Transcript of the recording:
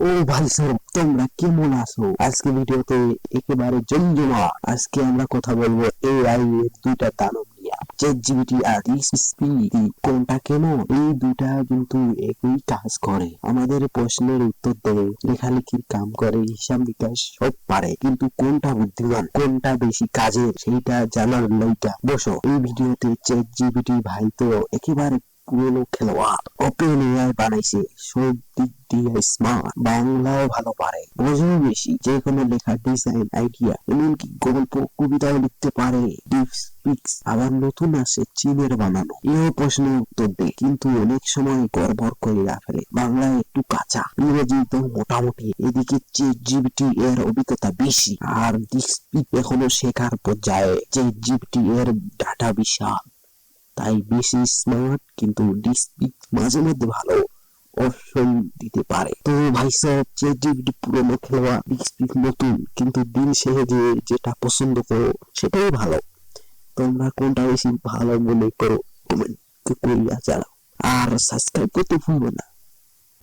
ও ভাই সব তোমরা কেমন আছো? আজকে ভিডিওতে একেবারে জমজমা। আজকে আমরা কথা বলবো এআই এর দুইটা দানব নিয়ে, চ্যাটজিপিটি আর ডিসপিটি। কোনটা কেমন? এই দুইটা কিন্তু একই কাজ করে, আমাদের প্রশ্নের উত্তর দেয়, লেখালেখির কাম করে, হিসাব নিকাশ সব পারে, কিন্তু কোনটা বুদ্ধিমান, কোনটা বেশি কাজের, সেইটা জানার লইটা বসো এই ভিডিওতে। চ্যাটজিপিটি ভাই তো একেবারে পুরনো খেলোয়াড়, ওপেন এআই বানাইছে, সব দিক দিয়ে স্মার্ট, বাংলাও ভালো পারে, বোঝেও বেশি, যে কোনো লেখা, ডিজাইন, আইডিয়া, এমনকি গল্প কবিতাও লিখতে পারে। ডিপসপিক্স আবার নতুন আসে চীনের বানানো, এও প্রশ্নের উত্তর দেয়, কিন্তু অনেক সময় গড়বড় করে ফেলে, বাংলায় একটু কাঁচা, ইংরেজি তো মোটামুটি। এদিকে চ্যাটজিপিটি এর অভিজ্ঞতা বেশি, আর ডিপসপিক এখনো শেখার পর্যায়ে। চ্যাটজিপিটি এর ডাটা বিশাল, তাই বেশি স্মার্ট, কিন্তু ডিসপিক মাঝে মধ্যে ভালো অপশন দিতে পারে। তো ভাই সব, চ্যাটজিপিটি পুরোনো খেলোয়াড়, ডিসপিক নতুন, কিন্তু দিন শেষে যেটা পছন্দ করো সেটাই ভালো। তোমরা কোনটা বেশি ভালো মনে করো কমেন্ট করিয়া জানাও, আর সাবস্ক্রাইব করতে ভুলবো না।